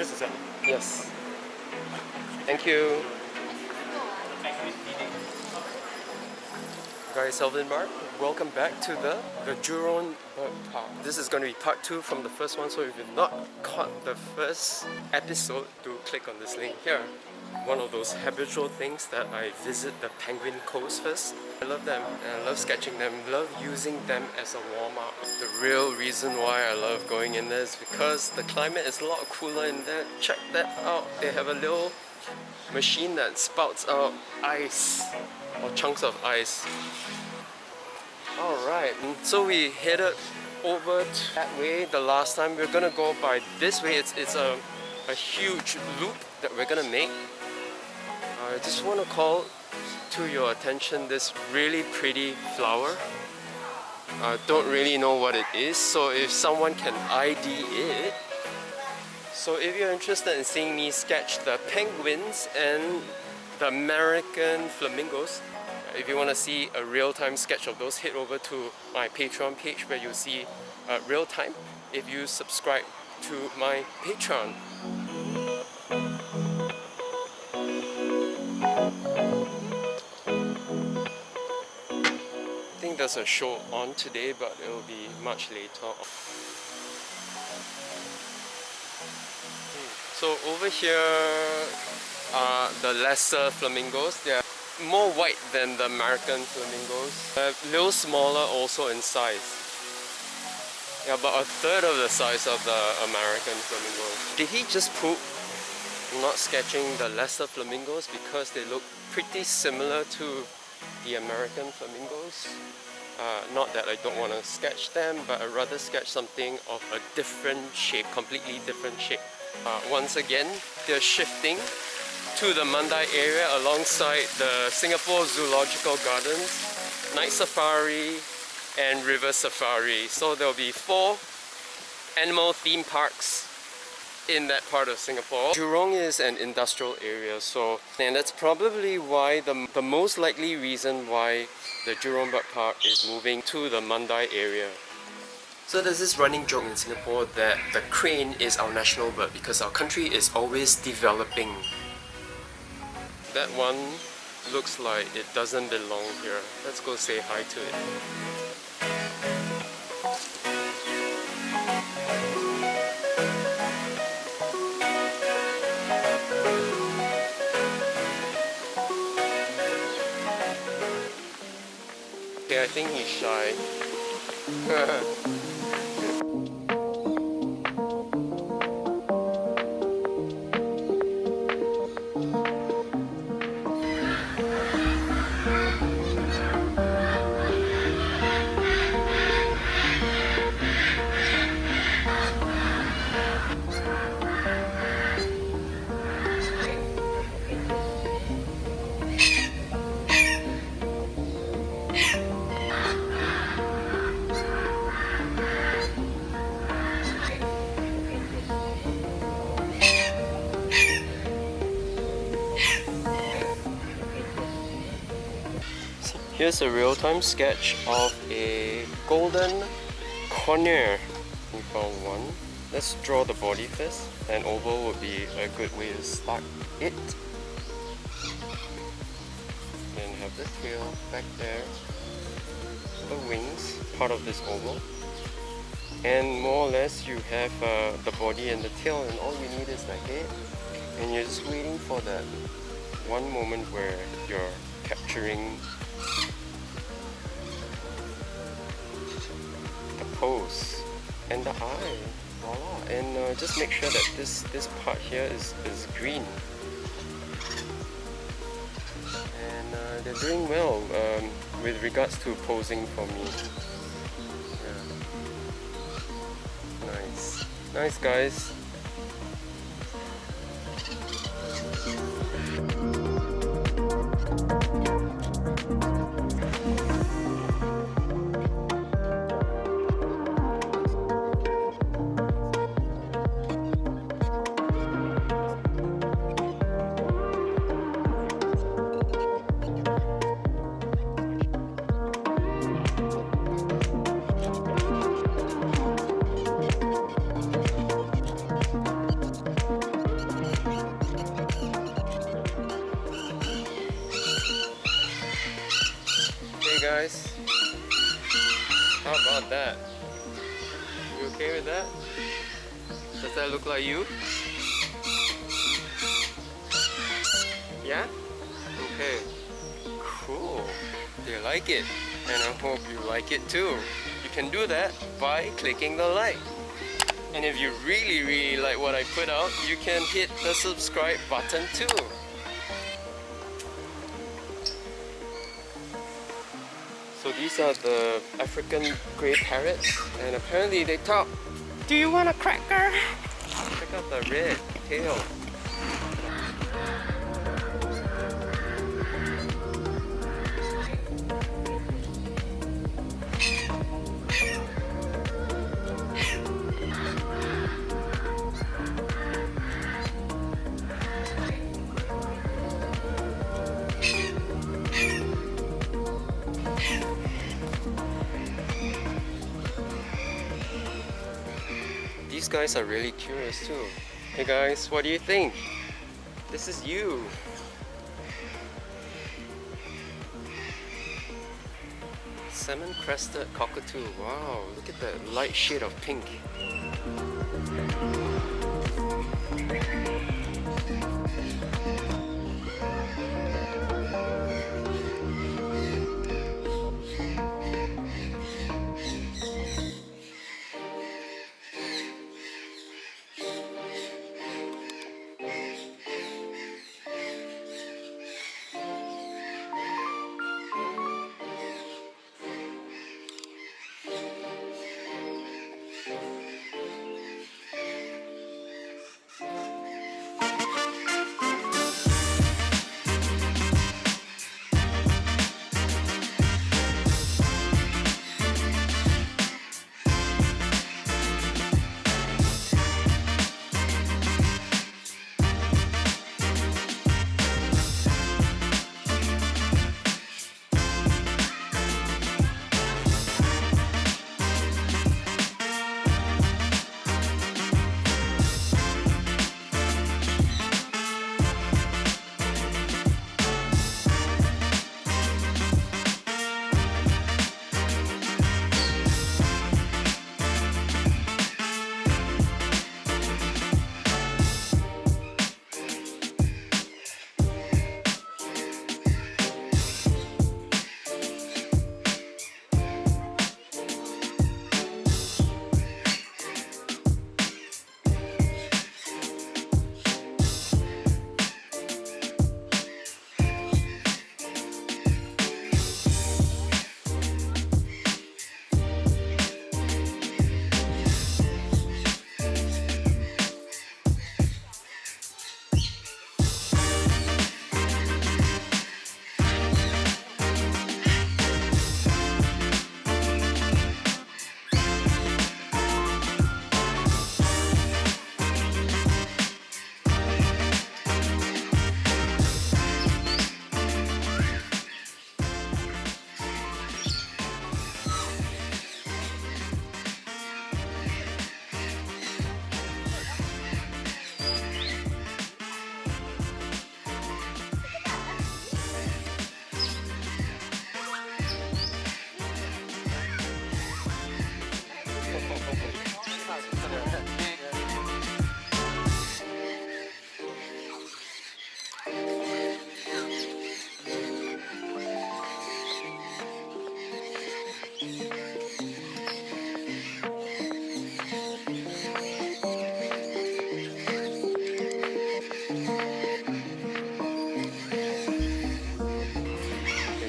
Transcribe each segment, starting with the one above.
Just a second. Yes. Thank you. Guys, Alvin Mark, welcome back to the Jurong Bird Park. This is going to be part 2 from the first one, so if you've not caught the first episode, do click on this link here. One of those habitual things that I visit the penguin coast first. I love them and I love sketching them, love using them as a warm-up. The real reason why I love going in there is because the climate is a lot cooler in there. Check that out. They have a little machine that spouts out ice or chunks of ice. Alright, so we headed over that way the last time. We're gonna go by this way. It's a huge loop that we're gonna make. I just want to call to your attention this really pretty flower. I don't really know what it is, so if someone can ID it. So if you're interested in seeing me sketch the penguins and the American flamingos, if you want to see a real-time sketch of those, head over to my Patreon page where you'll see real-time if you subscribe to my Patreon. I think there's a show on today, but it will be much later. So over here are the lesser flamingos. They are more white than the American flamingos. A little smaller also in size. Yeah, about a third of the size of the American flamingo. Did he just poop? I'm not sketching the lesser flamingos because they look pretty similar to the American flamingos. Not that I don't want to sketch them, but I'd rather sketch something of a different shape, completely different shape. Once again, they're shifting to the Mandai area alongside the Singapore Zoological Gardens, Night Safari and River Safari. So there'll be 4 animal theme parks in that part of Singapore. Jurong is an industrial area, and that's probably why the most likely reason why the Jurong Bird Park is moving to the Mandai area. So there's this running joke in Singapore that the crane is our national bird because our country is always developing. That one looks like it doesn't belong here. Let's go say hi to it. Okay, I think he's shy. Here's a real-time sketch of a golden conure. We found one. Let's draw the body first. An oval would be a good way to start it. Then have the tail back there. The wings, part of this oval. And more or less you have the body and the tail, and all you need is the head. And you're just waiting for that one moment where you're capturing the pose and the eye. Voila. And just make sure that this part here is green. And they're doing well with regards to posing for me. Yeah. Nice. Nice, guys. okay with that? Does that look like you? Yeah? Okay. Cool. They like it. And I hope you like it too. You can do that by clicking the like. And if you really like what I put out, you can hit the subscribe button too. So these are the African grey parrots, and apparently they talk. Do you want a cracker? Check out the red tail. These guys are really curious too. Hey guys, what do you think? This is you. Salmon-crested cockatoo. Wow, look at that light shade of pink.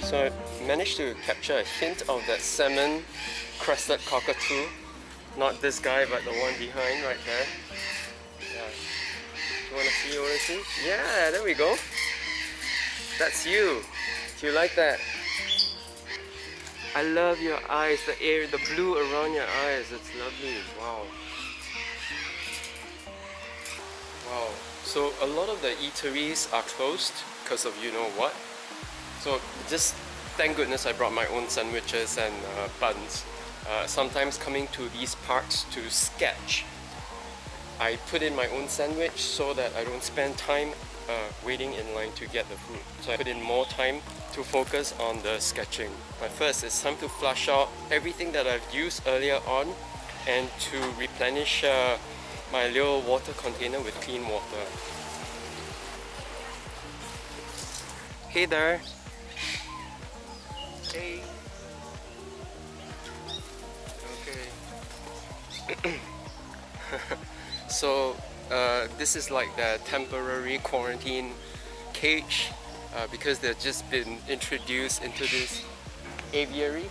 So I managed to capture a hint of that salmon-crested cockatoo. Not this guy, but the one behind right there. Yeah. You wanna see? You wanna see? Yeah, there we go. That's you. Do you like that? I love your eyes, the blue around your eyes. It's lovely. Wow. Wow. So a lot of the eateries are closed because of you know what. So just thank goodness I brought my own sandwiches and buns. Sometimes coming to these parks to sketch, I put in my own sandwich so that I don't spend time waiting in line to get the food. So I put in more time to focus on the sketching. But first, it's time to flush out everything that I've used earlier on and to replenish my little water container with clean water. Hey there! Hey! Okay. So this is like the temporary quarantine cage because they've just been introduced into this aviary.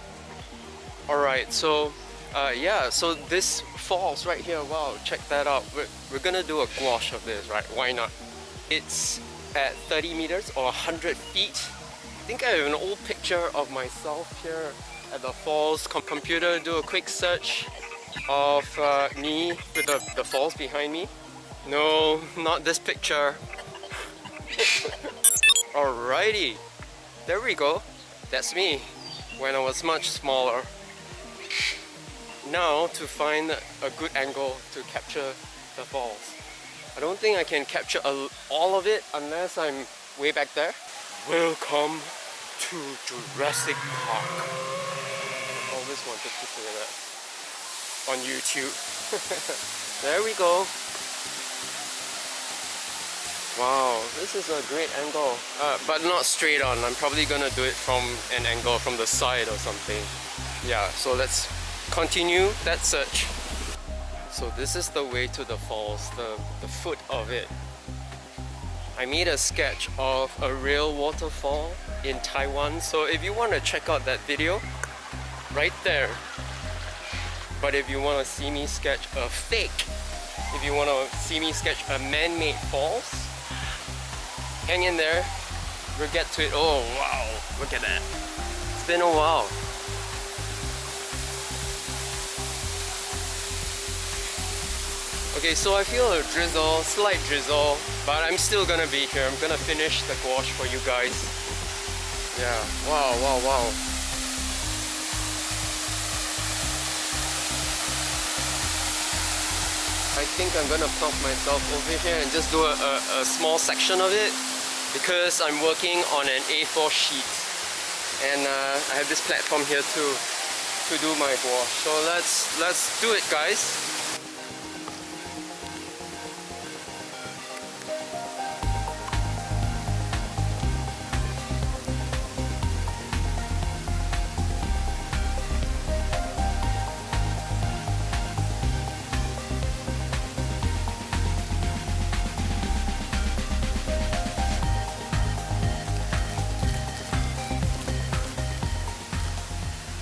Alright, so yeah, so this falls right here. Wow, check that out. We're gonna do a gouache of this, right? Why not? It's at 30 meters or 100 feet. I think I have an old picture of myself here at the falls. Computer, do a quick search of me with the falls behind me. No, not this picture. Alrighty, there we go. That's me when I was much smaller. Now to find a good angle to capture the falls. I don't think I can capture all of it unless I'm way back there. Welcome to Jurassic Park. I always wanted to say that on YouTube. There we go. Wow, this is a great angle, but not straight on. I'm probably gonna do it from an angle from the side or something. Yeah, so let's continue that search. So this is the way to the falls, the foot of it. I made a sketch of a real waterfall in Taiwan, so if you want to check out that video, right there. But if you want to see me sketch a fake, if you want to see me sketch a man-made falls, hang in there, we'll get to it. Oh wow, look at that. It's been a while. Okay, so I feel a drizzle, slight drizzle, but I'm still gonna be here. I'm gonna finish the gouache for you guys. Yeah, wow, wow, wow. I think I'm gonna plonk myself over here and just do a small section of it because I'm working on an A4 sheet. And I have this platform here too to do my gouache. So let's do it, guys.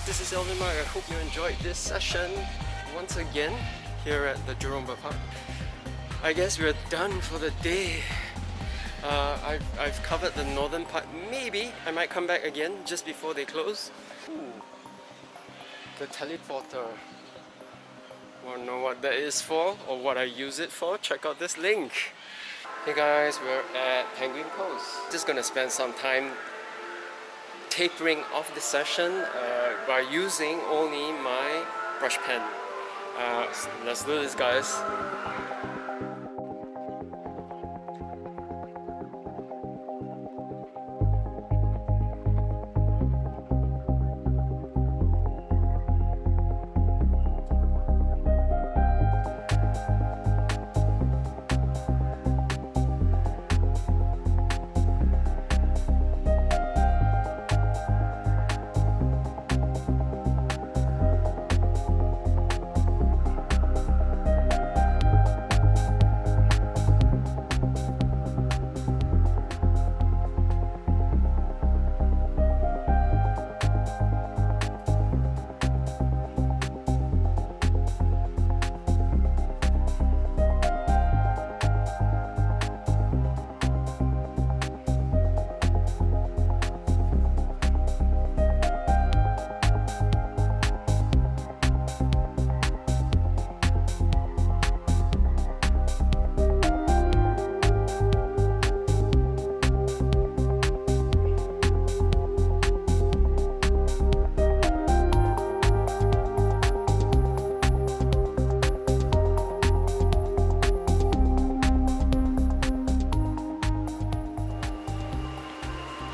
This is Alvin. I hope you enjoyed this session once again here at the Jurong Park. I guess we're done for the day. I've covered the northern part. Maybe I might come back again just before they close. Ooh, the teleporter. Wanna know what that is for or what I use it for? Check out this link. Hey guys, we're at Penguin Coast. Just gonna spend some time tapering off the session by using only my brush pen. Let's do this, guys.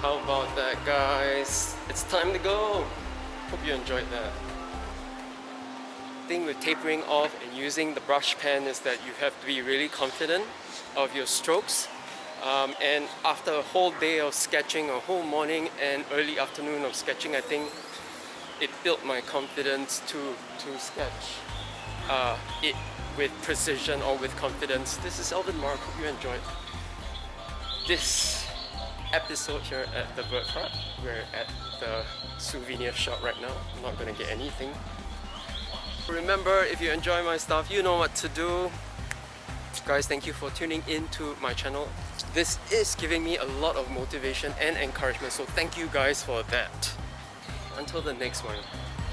How about that, guys? It's time to go. Hope you enjoyed that. thing with tapering off and using the brush pen is that you have to be really confident of your strokes. And after a whole day of sketching, a whole morning and early afternoon of sketching, I think it built my confidence to sketch it with precision or with confidence. This is Alvin. Hope you enjoyed this episode here at the bird park. We're at the souvenir shop right now. I'm not gonna get anything. Remember, if you enjoy my stuff, you know what to do. Guys, thank you for tuning in to my channel. This is giving me a lot of motivation and encouragement, so thank you guys for that. Until the next one,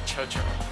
ciao ciao.